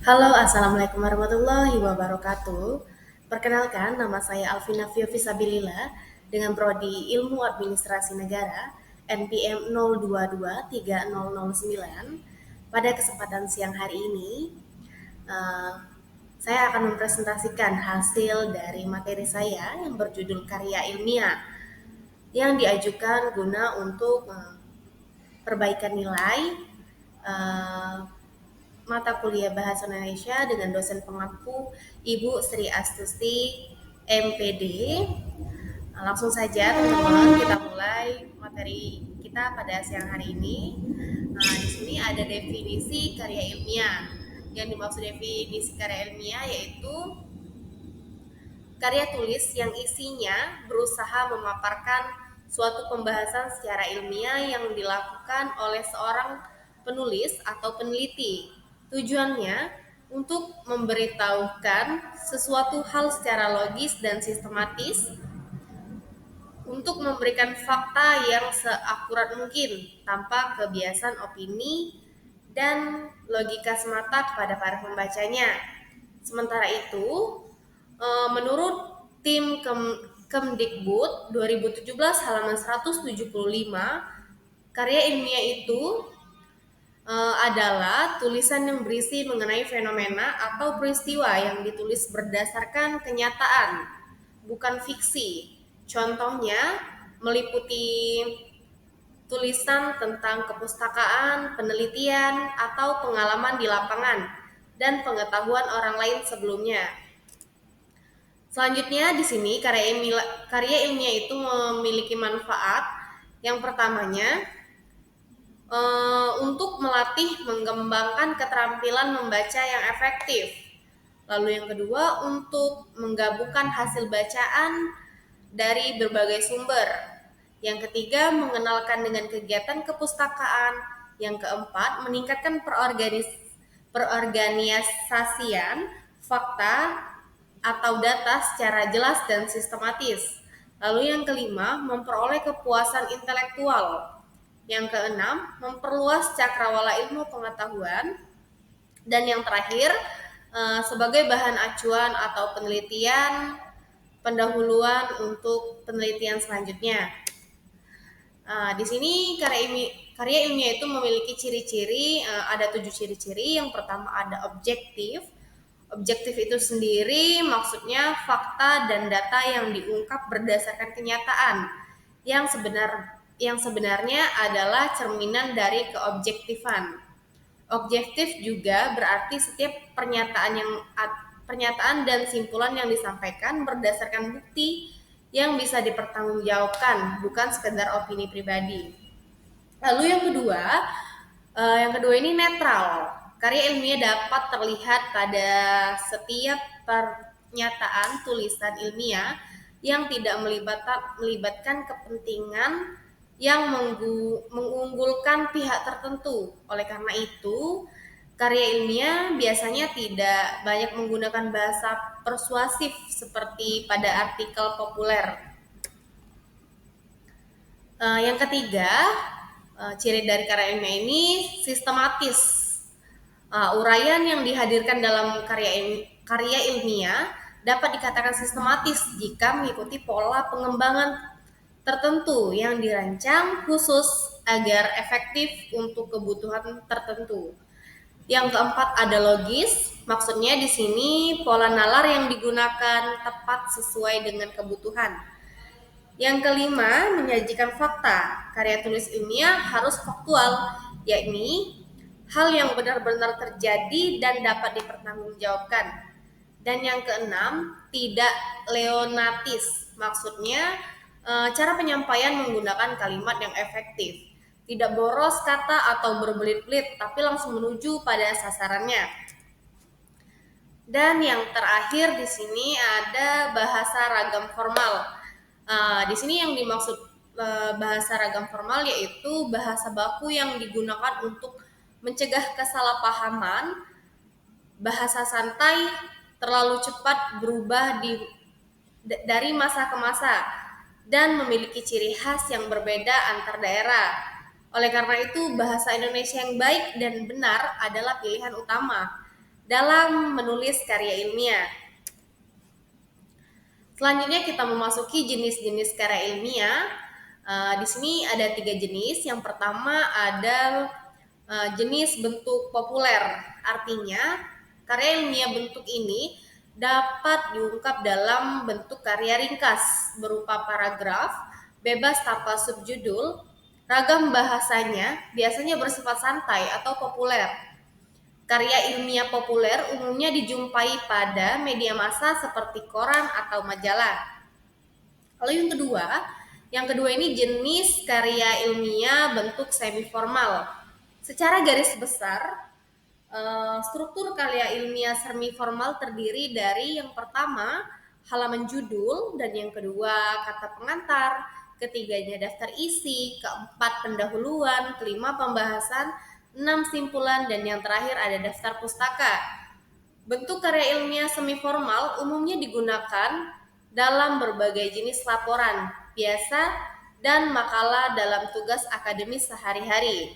Halo, Assalamualaikum warahmatullahi wabarakatuh. Perkenalkan, nama saya Alvina Fiofisabilillah dengan Prodi Ilmu Administrasi Negara NPM 02230009. Pada kesempatan siang hari ini, eh, saya akan mempresentasikan hasil dari materi saya yang berjudul karya ilmiah yang diajukan guna untuk perbaikan nilai eh, mata kuliah Bahasa Indonesia dengan dosen pengampu Ibu Sri Astuti MPD. Langsung saja teman-teman kita mulai materi kita pada siang hari ini. Di sini ada definisi karya ilmiah. Yang dimaksud definisi karya ilmiah yaitu karya tulis yang isinya berusaha memaparkan suatu pembahasan secara ilmiah yang dilakukan oleh seorang penulis atau peneliti. Tujuannya untuk memberitahukan sesuatu hal secara logis dan sistematis, untuk memberikan fakta yang seakurat mungkin tanpa kebiasaan opini dan logika semata kepada para pembacanya. Sementara itu, menurut tim Kemdikbud 2017 halaman 175, karya ilmiah itu adalah tulisan yang berisi mengenai fenomena atau peristiwa yang ditulis berdasarkan kenyataan, bukan fiksi. Contohnya meliputi tulisan tentang kepustakaan, penelitian, atau pengalaman di lapangan, dan pengetahuan orang lain sebelumnya. Selanjutnya di sini karya ilmiah itu memiliki manfaat. Yang pertamanya untuk melatih mengembangkan keterampilan membaca yang efektif. Lalu yang kedua untuk menggabungkan hasil bacaan dari berbagai sumber. Yang ketiga mengenalkan dengan kegiatan kepustakaan. Yang keempat meningkatkan perorganisasian fakta atau data secara jelas dan sistematis. Lalu yang kelima, memperoleh kepuasan intelektual. Yang keenam, memperluas cakrawala ilmu pengetahuan. Dan yang terakhir, sebagai bahan acuan atau penelitian pendahuluan untuk penelitian selanjutnya. Di sini karya ilmiah itu memiliki ciri-ciri, ada 7 ciri-ciri. Yang pertama ada objektif. Objektif itu sendiri maksudnya fakta dan data yang diungkap berdasarkan kenyataan yang sebenarnya adalah cerminan dari keobjektifan. Objektif juga berarti setiap pernyataan dan simpulan yang disampaikan berdasarkan bukti yang bisa dipertanggungjawabkan, bukan sekedar opini pribadi. Lalu yang kedua ini netral. Karya ilmiah dapat terlihat pada setiap pernyataan tulisan ilmiah yang tidak melibatkan kepentingan yang mengunggulkan pihak tertentu. Oleh karena itu, karya ilmiah biasanya tidak banyak menggunakan bahasa persuasif seperti pada artikel populer. Yang ketiga, ciri dari karya ilmiah ini sistematis. Uraian yang dihadirkan dalam karya ilmiah dapat dikatakan sistematis jika mengikuti pola pengembangan tertentu yang dirancang khusus agar efektif untuk kebutuhan tertentu. Yang keempat ada logis, maksudnya di sini pola nalar yang digunakan tepat sesuai dengan kebutuhan. Yang kelima, menyajikan fakta. Karya tulis ilmiah harus faktual, yakni hal yang benar-benar terjadi dan dapat dipertanggungjawabkan. Dan yang keenam, tidak leonatis. Maksudnya, cara penyampaian menggunakan kalimat yang efektif. Tidak boros kata atau berbelit-belit, tapi langsung menuju pada sasarannya. Dan yang terakhir di sini ada bahasa ragam formal. Di sini yang dimaksud bahasa ragam formal yaitu bahasa baku yang digunakan untuk mencegah kesalahpahaman, bahasa santai, terlalu cepat berubah dari masa ke masa, dan memiliki ciri khas yang berbeda antar daerah. Oleh karena itu, bahasa Indonesia yang baik dan benar adalah pilihan utama. dalam menulis karya ilmiah. Selanjutnya kita memasuki jenis-jenis karya ilmiah. Di sini ada 3 jenis. Yang pertama ada jenis bentuk populer. Artinya karya ilmiah bentuk ini dapat diungkap dalam bentuk karya ringkas berupa paragraf, bebas tanpa subjudul, ragam bahasanya biasanya bersifat santai atau populer. Karya ilmiah populer umumnya dijumpai pada media massa seperti koran atau majalah. Lalu yang kedua ini jenis karya ilmiah bentuk semi formal. Secara garis besar, struktur karya ilmiah semi formal terdiri dari yang pertama halaman judul, dan yang kedua kata pengantar, ketiganya daftar isi, keempat pendahuluan, kelima pembahasan, 6 simpulan, dan yang terakhir ada daftar pustaka. Bentuk karya ilmiah semi formal umumnya digunakan dalam berbagai jenis laporan biasa dan makalah dalam tugas akademis sehari-hari.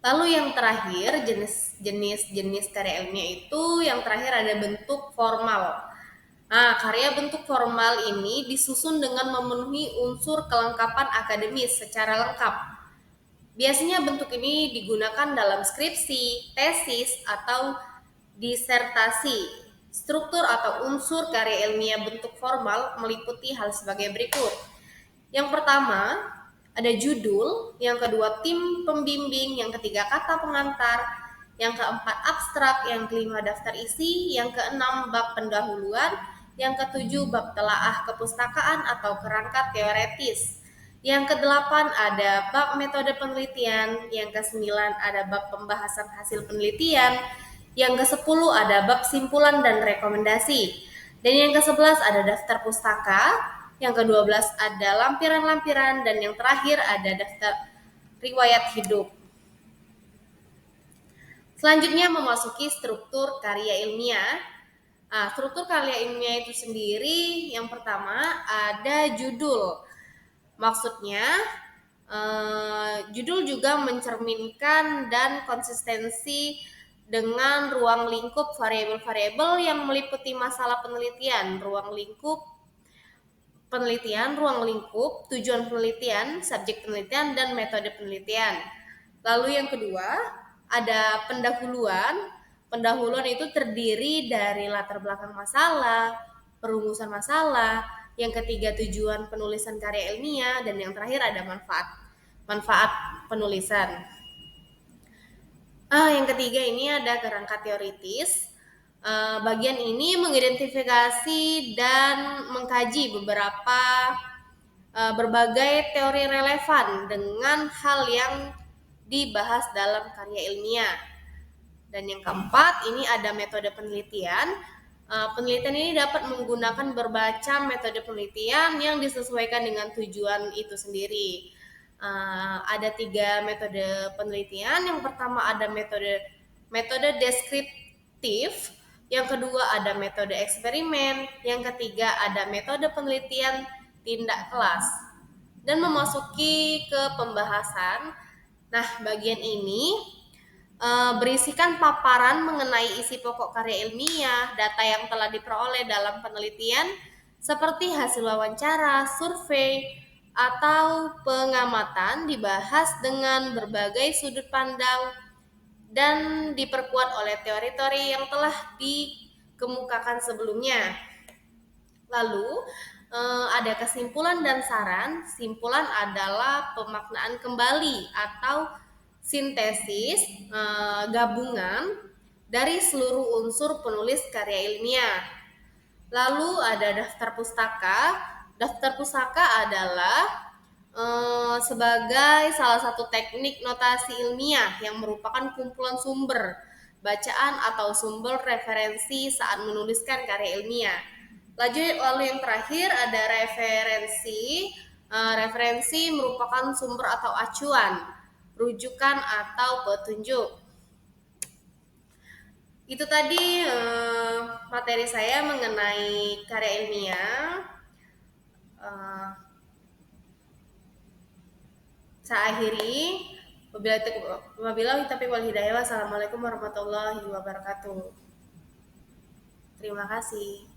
Lalu yang terakhir, jenis karya ilmiah itu yang terakhir ada bentuk formal. Nah, karya bentuk formal ini disusun dengan memenuhi unsur kelengkapan akademis secara lengkap. Biasanya bentuk ini digunakan dalam skripsi, tesis, atau disertasi. Struktur atau unsur karya ilmiah bentuk formal meliputi hal sebagai berikut. Yang pertama, ada judul, yang kedua tim pembimbing, yang ketiga kata pengantar, yang keempat abstrak, yang kelima daftar isi, yang keenam bab pendahuluan, yang ketujuh bab telaah kepustakaan atau kerangka teoretis, yang kedelapan ada bab metode penelitian, yang kesembilan ada bab pembahasan hasil penelitian, yang ke-10 ada bab simpulan dan rekomendasi, dan yang ke-11 ada daftar pustaka, yang ke-12 ada lampiran-lampiran, dan yang terakhir ada daftar riwayat hidup. Selanjutnya memasuki struktur karya ilmiah. Struktur karya ilmiah itu sendiri yang pertama ada judul. Maksudnya judul juga mencerminkan dan konsistensi dengan ruang lingkup variabel-variabel yang meliputi masalah penelitian, ruang lingkup, tujuan penelitian, subjek penelitian, dan metode penelitian. Lalu yang kedua, ada pendahuluan. Pendahuluan itu terdiri dari latar belakang masalah, perumusan masalah, yang ketiga tujuan penulisan karya ilmiah, dan yang terakhir ada manfaat penulisan. Yang ketiga ini ada kerangka teoritis. Bagian ini mengidentifikasi dan mengkaji berbagai teori relevan dengan hal yang dibahas dalam karya ilmiah. Dan yang keempat ini ada metode penelitian. Penelitian ini dapat menggunakan berbagai metode penelitian yang disesuaikan dengan tujuan itu sendiri. Ada 3 metode penelitian. Yang pertama ada metode deskriptif, yang kedua ada metode eksperimen, yang ketiga ada metode penelitian tindak kelas. Dan memasuki ke pembahasan. Nah, bagian ini berisikan paparan mengenai isi pokok karya ilmiah, data yang telah diperoleh dalam penelitian, seperti hasil wawancara, survei, atau pengamatan dibahas dengan berbagai sudut pandang dan diperkuat oleh teori-teori yang telah dikemukakan sebelumnya. Lalu ada kesimpulan dan saran. Simpulan adalah pemaknaan kembali atau sintesis gabungan dari seluruh unsur penulis karya ilmiah. Lalu ada daftar pustaka. Daftar pustaka adalah sebagai salah satu teknik notasi ilmiah yang merupakan kumpulan sumber bacaan atau sumber referensi saat menuliskan karya ilmiah. Lalu yang terakhir ada referensi. Referensi merupakan sumber atau acuan, rujukan atau petunjuk. Itu tadi materi saya mengenai karya ilmiah. Saya akhiri. Wabillahi taufiq wal hidayah. Wassalamualaikum warahmatullahi wabarakatuh. Terima kasih.